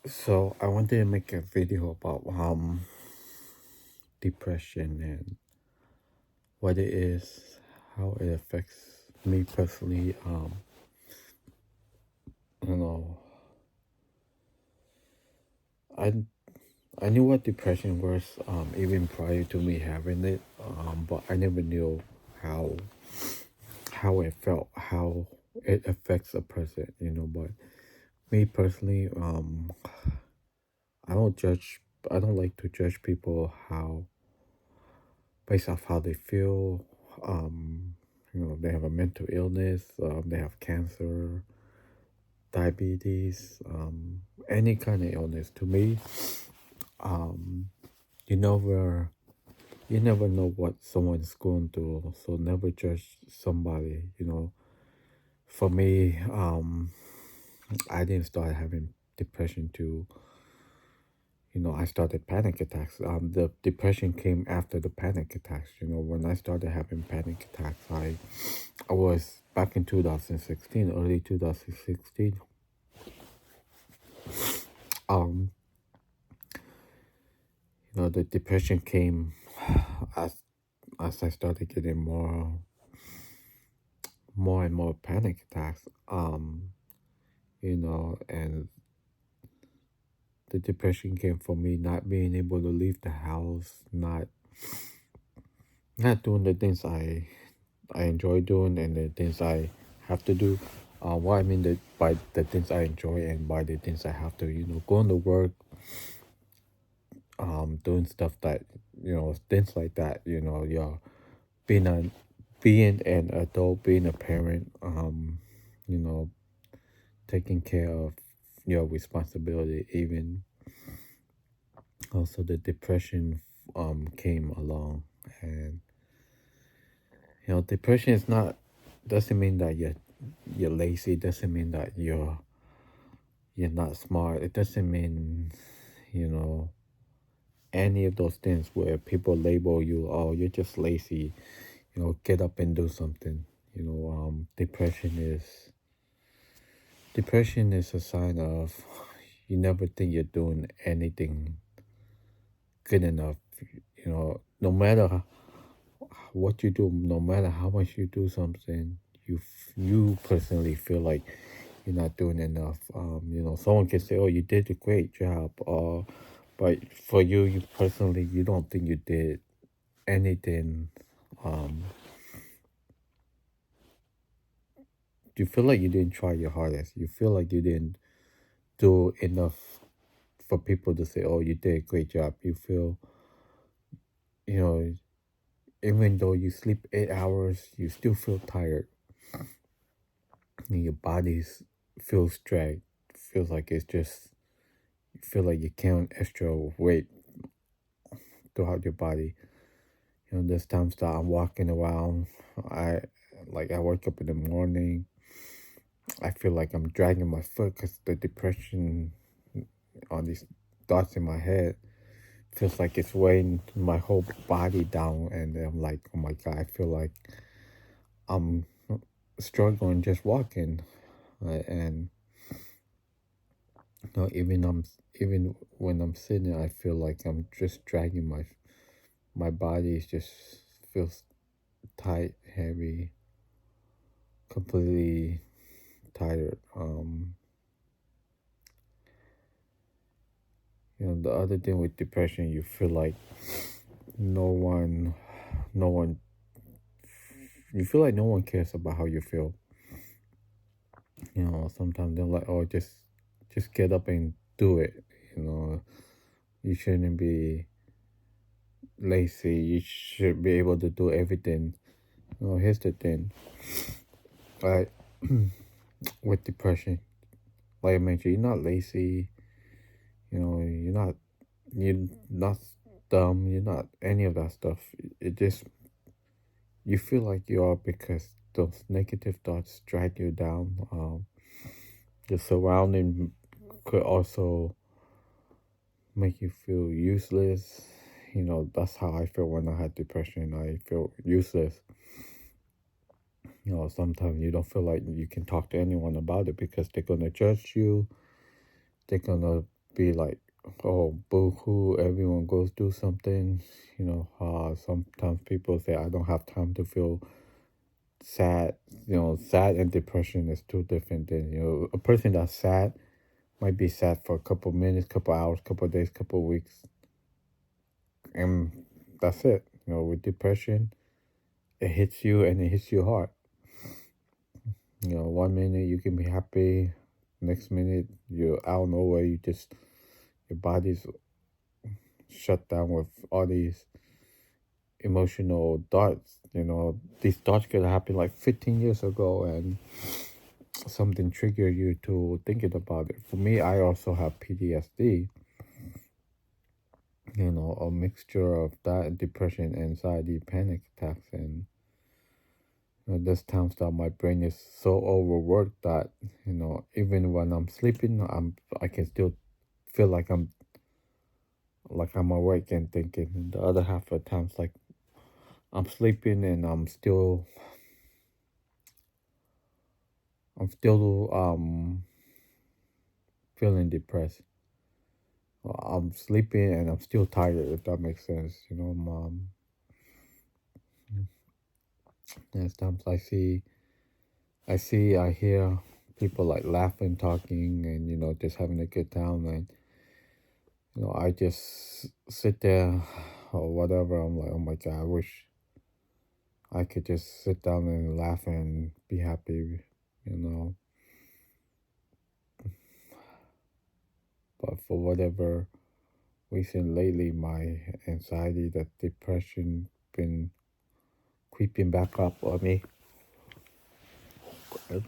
So I wanted to make a video about depression and what it is, how it affects me personally. You know, I I knew what depression was even prior to me having it, but I never knew how how it felt, how it affects a person. But me personally, I don't judge. I don't like to judge people how based off how they feel. They have a mental illness, they have cancer, diabetes, any kind of illness. To me, um, you never you never know what someone's going through, so never judge somebody. For me, I didn't start having depression to I started panic attacks. The depression came after the panic attacks. When I started having panic attacks, I was back in 2016, early 2016. Um, the depression came as as I started getting more and more panic attacks. And the depression came from me not being able to leave the house, not doing the things I enjoy doing and the things I have to do. What I mean that by the things I enjoy and by the things I have to, going to work, doing stuff that, things like that, being a being an adult, being a parent, you know, taking care of your responsibility. Even also the depression came along, and depression is not doesn't mean that you're lazy. Doesn't mean that you're not smart. It doesn't mean you know any of those things where people label you, oh, you're just lazy. Get up and do something. Depression is a sign of you never think you're doing anything good enough. No matter what you do, no matter how much you do something, you personally feel like you're not doing enough. Someone can say, "Oh, you did a great job," but for you, you personally, you don't think you did anything. Um, you feel like you didn't try your hardest. You feel like you didn't do enough for people to say, "Oh, you did a great job." You feel, you know, even though you sleep 8 hours, you still feel tired, and your body feels dragged. Feels like it's just you feel like you carrying extra weight throughout your body. There's times that I'm walking around. I I wake up in the morning. I feel like I'm dragging my foot because the depression on these thoughts in my head feels like it's weighing my whole body down, and I'm like, oh my god, I feel like I'm struggling just walking, and even when I'm sitting, I feel like I'm just dragging my body. Just feels tight, heavy, completely tired. The other thing with depression, you feel like no one, no one, you feel like no one cares about how you feel. Sometimes they're like, oh, just get up and do it. You shouldn't be lazy. You should be able to do everything. Here's the thing, like with depression, like I mentioned, you're not lazy. You're not dumb. You're not any of that stuff. It just you feel like you are because those negative thoughts drag you down. The surrounding could also make you feel useless. That's how I feel when I had depression. I feel useless. Sometimes you don't feel like you can talk to anyone about it because they're gonna judge you. They're gonna be like, oh, boo-hoo, everyone goes through something. Sometimes people say, I don't have time to feel sad. Sad and depression is two different things. A person that's sad might be sad for a couple minutes, couple hours, couple days, couple weeks, and that's it. With depression, it hits you and it hits you hard. 1 minute you can be happy, next minute you're out of nowhere, your body's shut down with all these emotional darts. These thoughts could happen like 15 years ago, and something trigger you to thinking about it. For me, I also have PTSD, a mixture of that, depression, anxiety, panic attacks, and there's times that my brain is so overworked that even when I'm sleeping, I can still feel like I'm awake and thinking. And the other half of the times, like I'm sleeping and I'm still feeling depressed. I'm sleeping and I'm still tired, if that makes sense. There's times I hear people like laughing, talking, and just having a good time, and I just sit there or whatever. I'm like, oh my god, I wish I could just sit down and laugh and be happy, you know. But for whatever reason lately, my anxiety, that depression, been creeping back up on me. I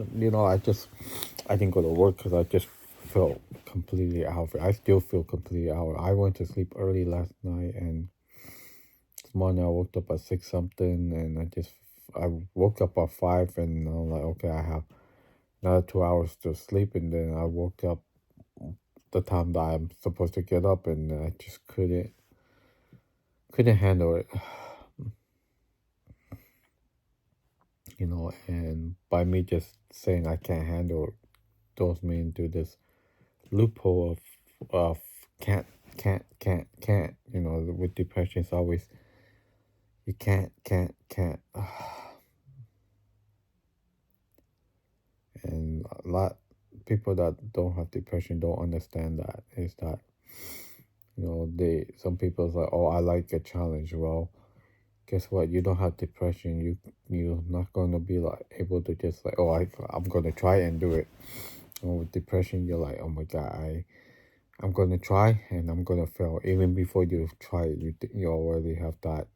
didn't go to work because I just felt completely out. I still feel completely out. I went to sleep early last night, and this morning I woke up at 6 something, and I woke up at 5, and I'm like, okay, I have another 2 hours to sleep, and then I woke up the time that I'm supposed to get up, and I just couldn't handle it. And by me just saying I can't handle it throws me into this loophole of can't, can't. With depression, it's always you can't. And a lot people that don't have depression don't understand that. Is that some people's like, oh, I like a challenge. Well, guess what? You don't have depression. You're not gonna be like able to just like, oh, I'm gonna try and do it. With depression, you're like, oh my god, I'm gonna try and I'm gonna fail. Even before you try it, you already have that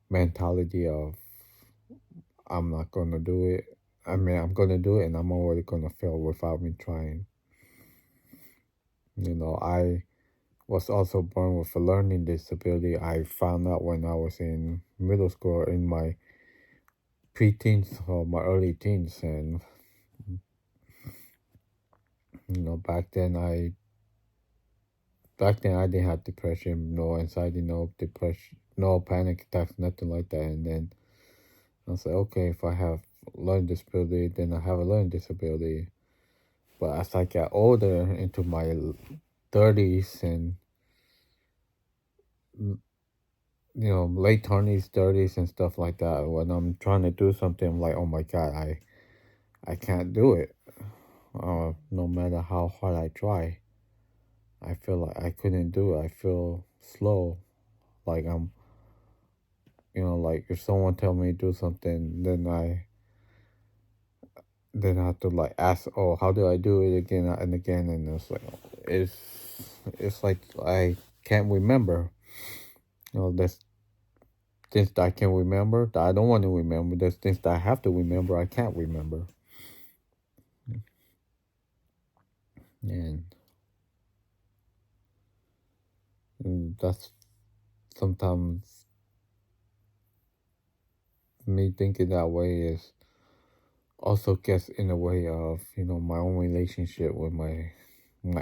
mentality of I'm not gonna do it. I mean, I'm gonna do it and I'm already gonna fail without me trying. I was also born with a learning disability. I found out when I was in middle school, in my pre-teens or my early teens, and back then I didn't have depression, no anxiety, no depression, no panic attacks, nothing like that. And then I was like, okay, if I have learning disability, then I have a learning disability. But as I got older, into my 30s and late 20s, 30s, and stuff like that, when I'm trying to do something, I'm like, oh my god, I can't do it. No matter how hard I try, I feel like I couldn't do it. I feel slow, like like if someone tell me to do something, then I have to like ask, oh, how do I do it again and again, and it's it's like I can't remember. There's things that I can remember that I don't want to remember. There's things that I have to remember I can't remember, and, and that's sometimes me thinking that way is also gets in the way of my own relationship with my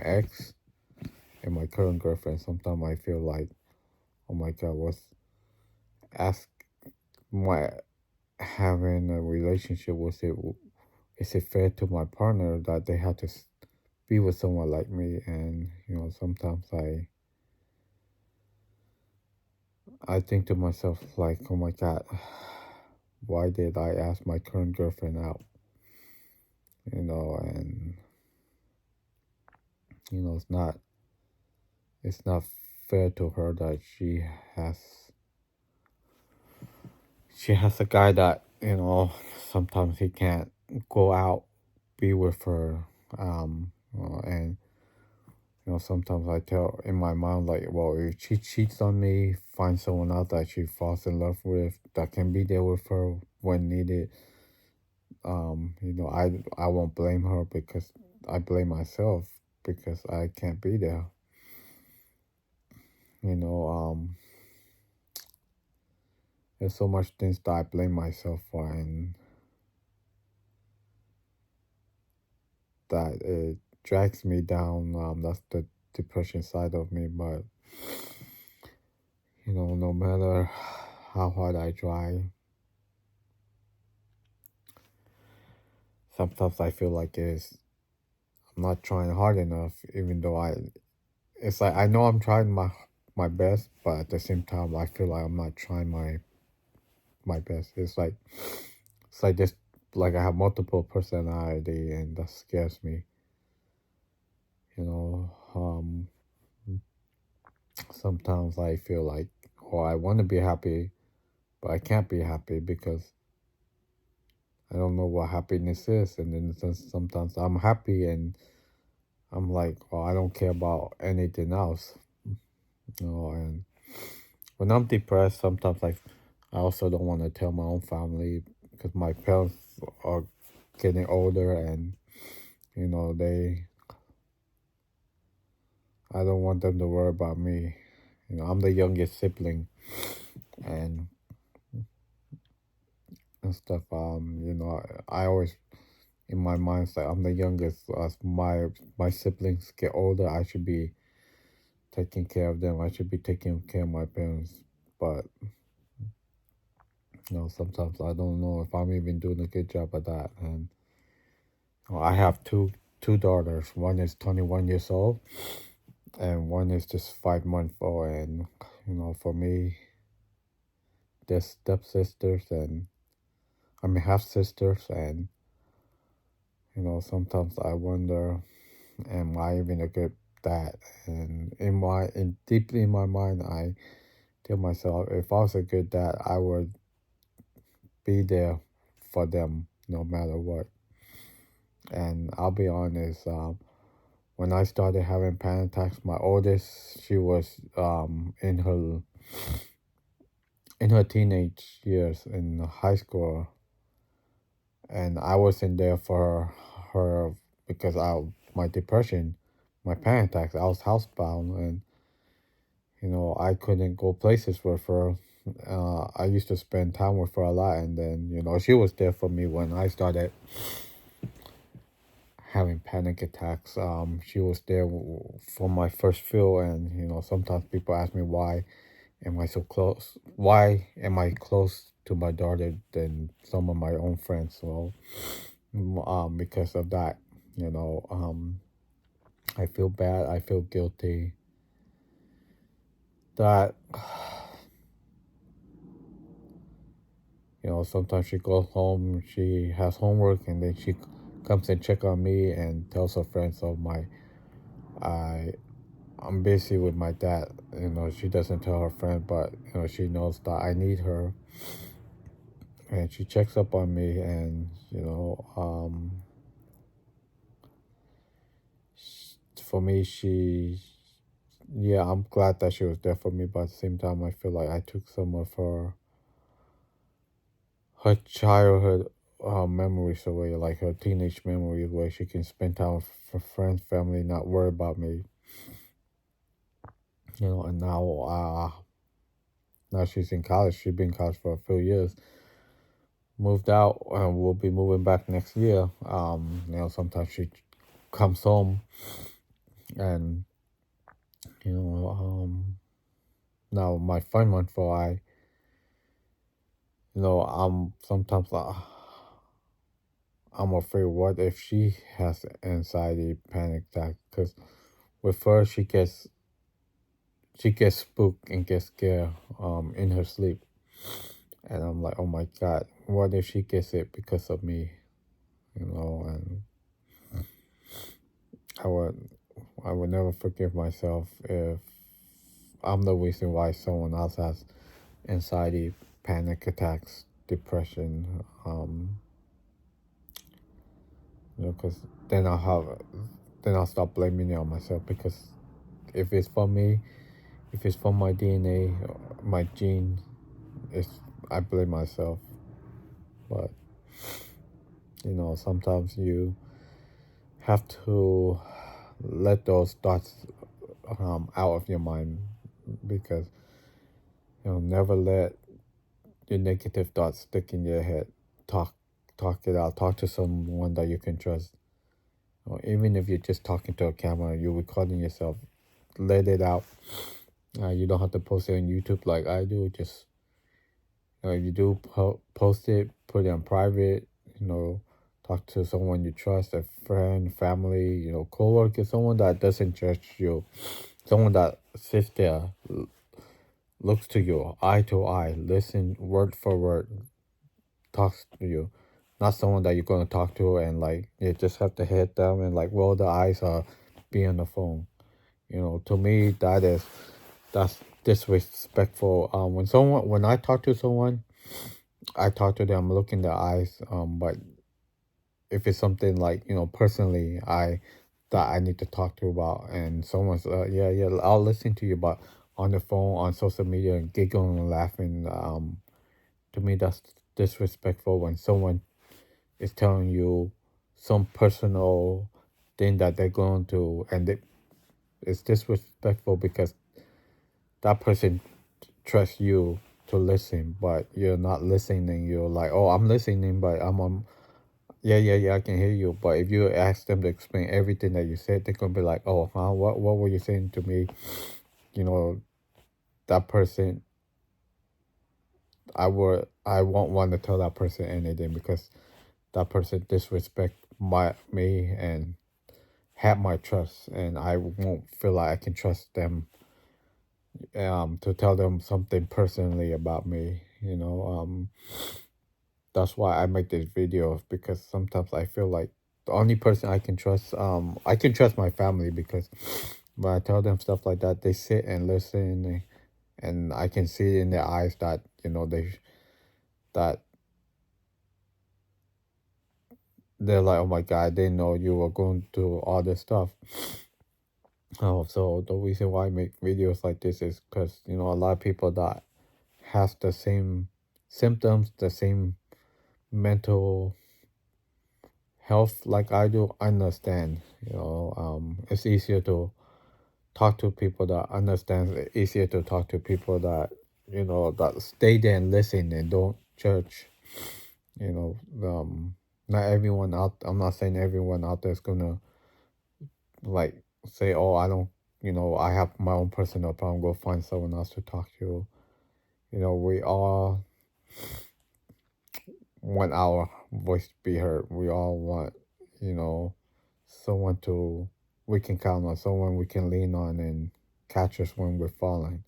ex and my current girlfriend. Sometimes I feel like, oh my god, what's ask my having a relationship with it, is it fair to my partner that they have to be with someone like me. And sometimes I think to myself like, oh my God, why did I ask my current girlfriend out? And it's not fair to her that has she has a guy that sometimes he can't go out, be with her. And sometimes I tell in my mind, like, well, if she cheats on me, find someone else that she falls in love with that can be there with her when needed. I won't blame her, because I blame myself because I can't be there. You know, there's so much things that I blame myself for, and that it drags me down. That's the depression side of me. But no matter how hard I try, sometimes I feel like I'm not trying hard enough. Even though it's like I know I'm trying my best, but at the same time, I feel like I'm not trying my best. It's like this, like I have multiple personality, and that scares me. You know, sometimes I feel like, oh, I want to be happy, but I can't be happy because I don't know what happiness is. And then sometimes I'm happy and I'm like, oh, I don't care about anything else. And when I'm depressed, sometimes I also don't want to tell my own family, because my parents are getting older, and they I don't want them to worry about me. I'm the youngest sibling, and stuff. I always in my mind say I'm the youngest. As my siblings get older, I should be taking care of them. I should be taking care of my parents. But sometimes I don't know if I'm even doing a good job of that. And I have two daughters. One is 21 years old, and one is just 5 months old. And for me, they're stepsisters, and I mean half sisters. And sometimes I wonder, am I even a good dad? And deeply in my mind, I tell myself, if I was a good dad, I would be there for them no matter what. And I'll be honest, when I started having panic attacks, my oldest, she was in her teenage years in high school, and I wasn't there for her because my depression, my panic attacks. I was housebound, and I couldn't go places with her. I used to spend time with her a lot, and then she was there for me when I started having panic attacks. She was there for my first feel, and sometimes people ask me, why am I so close? Why am I close to my daughter than some of my own friends? Well, because of that, I feel bad. I feel guilty that sometimes she goes home, she has homework, and then she comes and check on me and tells her friends, "Oh I I'm busy with my dad." She doesn't tell her friend, but she knows that I need her, and she checks up on me, and for me, yeah, I'm glad that she was there for me, but at the same time, I feel like I took some of her childhood memories away, like her teenage memories, where she can spend time with her friends, family, not worry about me. And now she's in college. She's been in college for a few years. Moved out, and we'll be moving back next year. Sometimes she comes home, and you know, now my 5 month for I'm sometimes I'm afraid, what if she has anxiety, panic attack? Because with her, she gets spooked and gets scared in her sleep. And I'm like, oh my God, what if she gets it because of me? And I would I would never forgive myself if I'm the reason why someone else has anxiety, panic attacks, depression. Because then I'll stop blaming it on myself. Because if it's for me, if it's from my DNA, my gene, it's I blame myself. But sometimes you have to let those thoughts out of your mind, because never let your negative thoughts stick in your head. Talk talk it out. Talk to someone that you can trust. Or even if you're just talking to a camera, you're recording yourself. Let it out. You don't have to post it on YouTube like I do. Just if you do post it, put it on private. Talk to someone you trust, a friend, family, coworker, someone that doesn't judge you, someone that sits there, looks to you, eye to eye, listen word for word, talks to you. Not someone that you're gonna talk to and like you just have to hit them and like roll the eyes or be on the phone. To me that's disrespectful. When I talk to someone, I talk to them, look in their eyes. But if it's something like personally, that I need to talk to about, and someone's yeah, I'll listen to you, but on the phone, on social media, and giggling and laughing, to me that's disrespectful. When someone is telling you some personal thing that they're going to, and it's disrespectful because that person trusts you to listen, but you're not listening. You're like, oh, I'm listening, but I'm on. Yeah, yeah, yeah, I can hear you. But if you ask them to explain everything that you said, they're gonna be like, "Oh, huh? What were you saying to me?" You know, that person. I won't want to tell that person anything, because that person disrespect me and have my trust, and I won't feel like I can trust them to tell them something personally about me. That's why I make these videos, because sometimes I feel like the only person I can trust my family, because when I tell them stuff like that, they sit and listen, and I can see in their eyes that that they're like, oh my God, I didn't know you were going through all this stuff. Oh, so the reason why I make videos like this is because a lot of people that has the same symptoms, the same mental health like I do, understand. It's easier to talk to people that understand. It's easier to talk to people that that stay there and listen and don't judge. You know, not everyone out. I'm not saying everyone out there is gonna like say, "Oh, I don't." I have my own personal problem. Go find someone else to talk to. We all want our voice to be heard. We all want, you know, someone to we can count on, someone we can lean on and catch us when we're falling.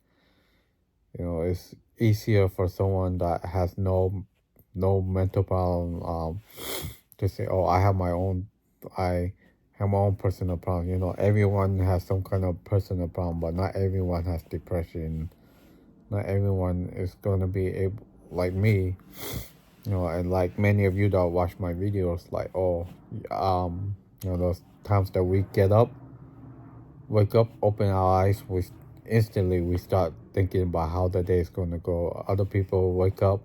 It's easier for someone that has no mental problem to say, "Oh, I have my own personal problem." Everyone has some kind of personal problem, but not everyone has depression. Not everyone is gonna be able, like me, and like many of you that watch my videos, like, oh, those times that we get up, wake up, open our eyes, we start thinking about how the day is going to go. Other people wake up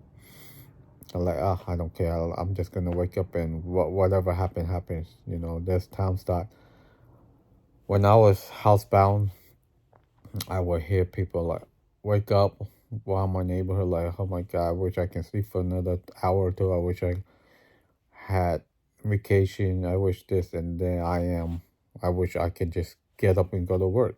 and like, ah, I don't care. I'm just going to wake up and whatever happens. There's times that when I was housebound, I would hear people like wake up while in my neighborhood, like, oh my God, I wish I can sleep for another hour or two. I wish I had vacation. I wish this, and then I wish I could just get up and go to work.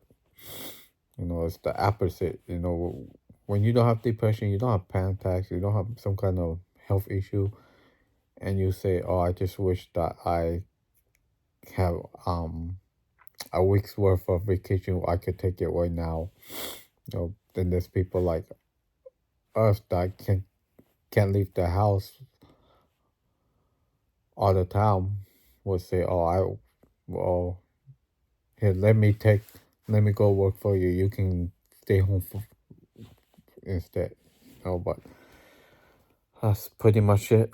It's the opposite. When you don't have depression, you don't have panic attacks, you don't have some kind of health issue, and you say, oh, I just wish that I have a week's worth of vacation, I could take it right now. Then there's people like us that can't leave the house all the time. Will say, well, here, let me go work for you. You can stay home instead. But that's pretty much it.